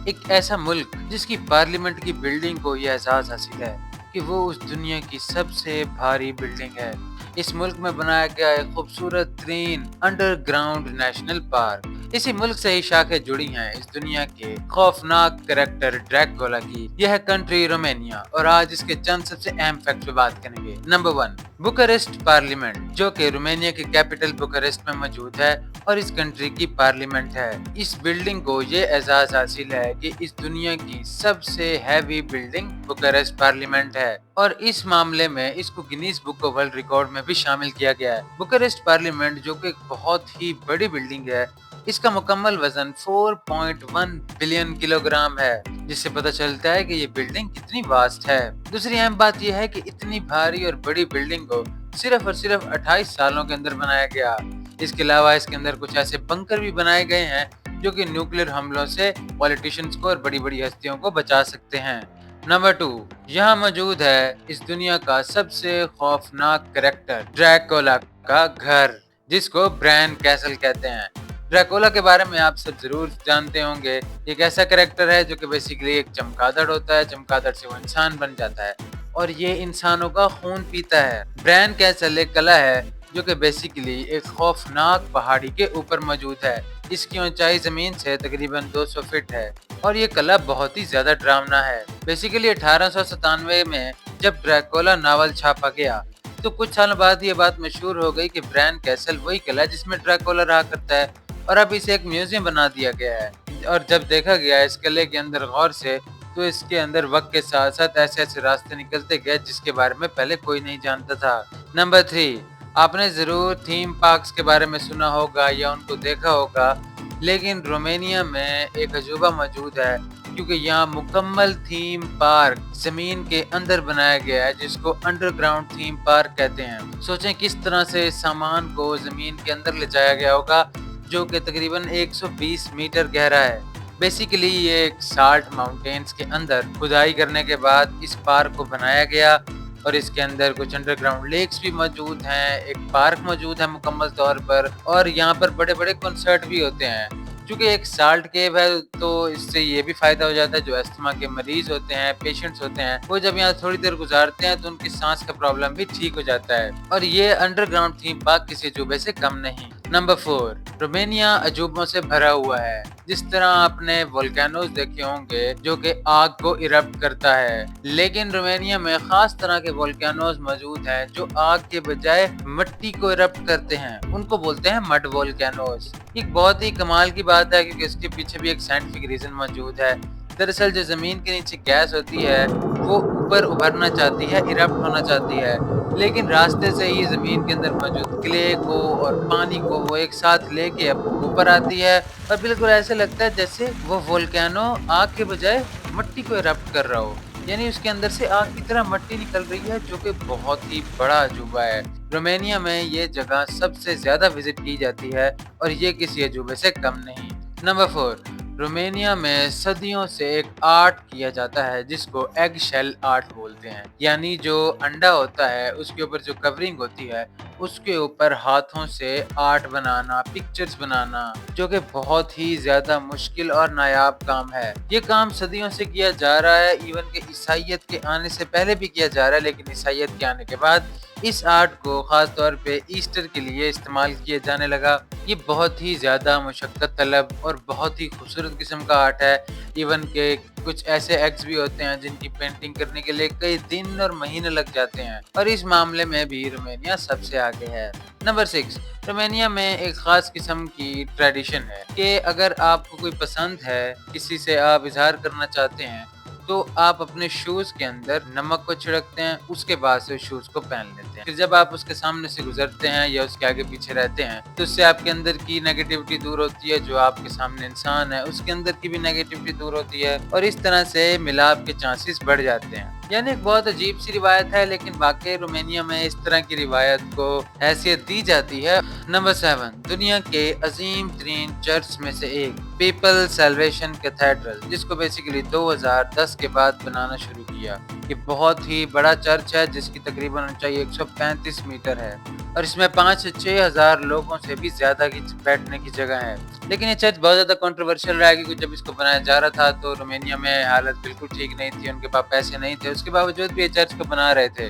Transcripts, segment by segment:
ایک ایسا ملک جس کی پارلیمنٹ کی بلڈنگ کو یہ اعزاز حاصل ہے کہ وہ اس دنیا کی سب سے بھاری بلڈنگ ہے۔ اس ملک میں بنایا گیا ایک خوبصورت ترین انڈر گراؤنڈ نیشنل پارک۔ اسی ملک سے ہی شاخیں جڑی ہیں اس دنیا کے خوفناک کریکٹر ڈریکولا کی۔ یہ ہے کنٹری رومانیہ، اور آج اس کے چند سب سے اہم فیکٹس پہ بات کریں گے۔ نمبر 1، بوکارسٹ پارلیمنٹ، جو کہ رومانیہ کی کیپٹل بوکارسٹ میں موجود ہے اور اس کنٹری کی پارلیمنٹ ہے۔ اس بلڈنگ کو یہ اعزاز حاصل ہے کہ اس دنیا کی سب سے ہیوی بلڈنگ بوکارسٹ پارلیمنٹ ہے، اور اس معاملے میں اس کو Guinness book of world record میں بھی شامل کیا گیا ہے۔ بوکارسٹ پارلیمنٹ جو کہ ایک بہت ہی بڑی بلڈنگ ہے، اس کا مکمل وزن 4.1 بلین کلو گرام ہے، جس سے پتہ چلتا ہے کہ یہ بلڈنگ کتنی واسٹ ہے۔ دوسری اہم بات یہ ہے کہ اتنی بھاری اور بڑی بلڈنگ کو صرف اور صرف 28 سالوں کے اندر بنایا گیا۔ اس کے علاوہ اس کے اندر کچھ ایسے بنکر بھی بنائے گئے ہیں جو کہ نیوکلیر حملوں سے پولیٹیشنز کو اور بڑی بڑی ہستیوں کو بچا سکتے ہیں۔ نمبر 2، یہاں موجود ہے اس دنیا کا سب سے خوفناک کریکٹر ڈریکولا کا گھر، جس کو برین کیسل کہتے ہیں۔ ڈریکولا کے بارے میں آپ سب ضرور جانتے ہوں گے۔ ایک ایسا کریکٹر ہے جو کہ بیسیکلی ایک چمگادڑ ہوتا ہے، چمگادڑ سے وہ انسان بن جاتا ہے اور یہ انسانوں کا خون پیتا ہے۔ برین کیسل ایک قلعہ ہے جو کہ بیسیکلی ایک خوفناک پہاڑی کے اوپر موجود ہے۔ اس کی اونچائی زمین سے تقریباً 200 فٹ ہے اور یہ قلعہ بہت ہی زیادہ ڈراؤنا ہے۔ بیسیکلی 1897 میں جب ڈریکولا ناول چھاپا گیا تو کچھ سالوں بعد یہ بات مشہور ہو گئی کہ برین کیسل وہی قلعہ جس میں ڈریکولا رہا کرتا ہے، اور اب اسے ایک میوزیم بنا دیا گیا ہے۔ اور جب دیکھا گیا اس قلعے کے اندر غور سے، تو اس کے اندر وقت کے ساتھ ساتھ ایسے ایسے راستے نکلتے گئے جس کے بارے میں پہلے کوئی نہیں جانتا تھا۔ نمبر 3، آپ نے ضرور تھیم پارکس کے بارے میں سنا ہوگا یا ان کو دیکھا ہوگا، لیکن رومانیہ میں ایک عجوبہ موجود ہے کیونکہ یہاں مکمل تھیم پارک زمین کے اندر بنایا گیا ہے، جس کو انڈر گراؤنڈ تھیم پارک کہتے ہیں۔ سوچیں کس طرح سے سامان کو زمین کے اندر لے جایا گیا ہوگا، جو کہ تقریباً 120 میٹر گہرا ہے۔ بیسیکلی یہ ایک سالٹ ماؤنٹینز کے اندر کھدائی کرنے کے بعد اس پارک کو بنایا گیا، اور اس کے اندر کچھ انڈر گراؤنڈ لیکس بھی موجود ہیں، ایک پارک موجود ہے مکمل طور پر، اور یہاں پر بڑے بڑے کنسرٹ بھی ہوتے ہیں۔ چونکہ ایک سالٹ کیو ہے تو اس سے یہ بھی فائدہ ہو جاتا ہے، جو استھما کے مریض ہوتے ہیں، پیشنٹس ہوتے ہیں، وہ جب یہاں تھوڑی دیر گزارتے ہیں تو ان کی سانس کا پرابلم بھی ٹھیک ہو جاتا ہے، اور یہ انڈر گراؤنڈ تھیم پارک کسی عجوبے سے کم نہیں۔ نمبر 4، رومانیہ عجوبوں سے بھرا ہوا ہے۔ جس طرح آپ نے والکینوز دیکھے ہوں گے جو کہ آگ کو ایرپٹ کرتا ہے، لیکن رومانیہ میں خاص طرح کے والکینوز موجود ہیں جو آگ کے بجائے مٹی کو ایرپٹ کرتے ہیں، ان کو بولتے ہیں مڈ والکینوز۔ ایک بہت ہی کمال کی بات ہے کیونکہ اس کے پیچھے بھی ایک سائنٹیفک ریزن موجود ہے۔ دراصل جو زمین کے نیچے گیس ہوتی ہے وہ اوپر ابھرنا چاہتی ہے، ایرپٹ ہونا چاہتی ہے، لیکن راستے سے ہی زمین کے اندر موجود کلے کو اور پانی کو وہ ایک ساتھ لے کے اوپر آتی ہے، اور بالکل ایسے لگتا ہے جیسے وہ والکینو آگ کے بجائے مٹی کو ایرپٹ کر رہا ہو، یعنی اس کے اندر سے آگ کی طرح مٹی نکل رہی ہے، جو کہ بہت ہی بڑا عجوبہ ہے۔ رومانیہ میں یہ جگہ سب سے زیادہ وزٹ کی جاتی ہے اور یہ کسی عجوبے سے کم نہیں۔ نمبر 4، رومانیہ میں صدیوں سے ایک آرٹ کیا جاتا ہے جس کو ایگ شیل آرٹ بولتے ہیں، یعنی جو انڈا ہوتا ہے اس کے اوپر جو کورنگ ہوتی ہے اس کے اوپر ہاتھوں سے آرٹ بنانا، پکچرز بنانا، جو کہ بہت ہی زیادہ مشکل اور نایاب کام ہے۔ یہ کام صدیوں سے کیا جا رہا ہے، ایون کہ عیسائیت کے آنے سے پہلے بھی کیا جا رہا ہے، لیکن عیسائیت کے آنے کے بعد اس آرٹ کو خاص طور پہ ایسٹر کے لیے استعمال کیا جانے لگا۔ یہ بہت ہی زیادہ مشقت طلب اور بہت ہی خوبصورت قسم کا آرٹ ہے، ایون کہ کچھ ایسے ایگز بھی ہوتے ہیں جن کی پینٹنگ کرنے کے لیے کئی دن اور مہینے لگ جاتے ہیں، اور اس معاملے میں بھی رومانیہ سب سے آگے ہے۔ نمبر 6، رومانیہ میں ایک خاص قسم کی ٹریڈیشن ہے کہ اگر آپ کو کوئی پسند ہے، کسی سے آپ اظہار کرنا چاہتے ہیں، تو آپ اپنے شوز کے اندر نمک کو چھڑکتے ہیں، اس کے بعد سے شوز کو پہن لیتے ہیں۔ پھر جب آپ اس کے سامنے سے گزرتے ہیں یا اس کے آگے پیچھے رہتے ہیں تو اس سے آپ کے اندر کی نیگیٹیوٹی دور ہوتی ہے، جو آپ کے سامنے انسان ہے اس کے اندر کی بھی نیگیٹیوٹی دور ہوتی ہے، اور اس طرح سے ملاپ کے چانسز بڑھ جاتے ہیں۔ یعنی ایک بہت عجیب سی روایت ہے، لیکن واقعی رومانیہ میں اس طرح کی روایت کو حیثیت دی جاتی ہے۔ نمبر 7، دنیا کے عظیم ترین چرچ میں سے ایک پیپل سیلویشن کیتھیڈرل، جس کو بیسیکلی 2010 کے بعد بنانا شروع کیا۔ یہ بہت ہی بڑا چرچ ہے جس کی تقریباً اونچائی 135 میٹر ہے، اور اس میں 5 سے 6 ہزار لوگوں سے بھی زیادہ کی بیٹھنے کی جگہ ہے۔ لیکن یہ چرچ بہت زیادہ کنٹروورشل رہا کیونکہ جب اس کو بنایا جا رہا تھا تو رومینیا میں حالت بالکل ٹھیک نہیں تھی، ان کے پاس پیسے نہیں تھے، اس کے باوجود بھی یہ چرچ کو بنا رہے تھے۔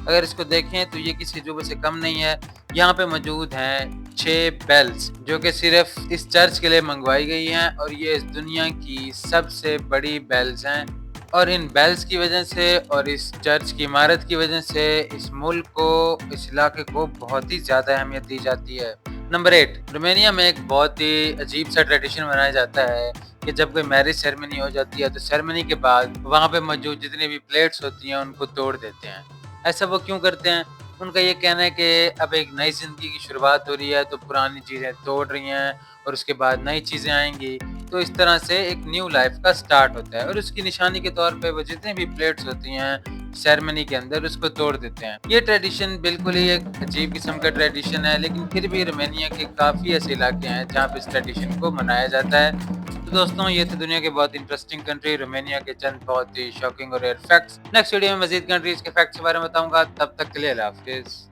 اگر اس کو دیکھیں تو یہ کسی عجوبے سے کم نہیں ہے۔ یہاں پہ موجود ہیں 6 بیلز جو کہ صرف اس چرچ کے لیے منگوائی گئی ہیں، اور یہ اس دنیا کی سب سے بڑی بیلز ہیں، اور ان بیلز کی وجہ سے اور اس چرچ کی عمارت کی وجہ سے اس ملک کو، اس علاقے کو بہت ہی زیادہ اہمیت دی جاتی ہے۔ نمبر 8، رومینیا میں ایک بہت ہی عجیب سا ٹریڈیشن منایا جاتا ہے کہ جب کوئی میرج سیرمنی ہو جاتی ہے تو سیرمنی کے بعد وہاں پہ موجود جتنی بھی پلیٹس ہوتی ہیں ان کو توڑ دیتے ہیں۔ ایسا وہ کیوں کرتے ہیں؟ ان کا یہ کہنا ہے کہ اب ایک نئی زندگی کی شروعات ہو رہی ہے تو پرانی چیزیں توڑ رہی ہیں اور اس کے بعد نئی چیزیں آئیں گی، تو اس طرح سے ایک نیو لائف کا سٹارٹ ہوتا ہے، اور اس کی نشانی کے طور پہ وہ جتنے بھی پلیٹس ہوتی ہیں سیرمنی کے اندر اس کو توڑ دیتے ہیں۔ یہ ٹریڈیشن بالکل ہی ایک عجیب قسم کا ٹریڈیشن ہے، لیکن پھر بھی رومینیا کے کافی ایسے علاقے ہیں جہاں پہ اس ٹریڈیشن کو منایا جاتا ہے۔ تو دوستوں، یہ تھے دنیا کے بہت انٹرسٹنگ کنٹری رومینیا کے چند بہت ہی شاکنگ اور ریئر فیکٹس۔ نیکسٹ ویڈیو میں مزید کنٹریز کے فیکٹس کے بارے میں بتاؤں گا، تب تک کے لیے اللہ حافظ۔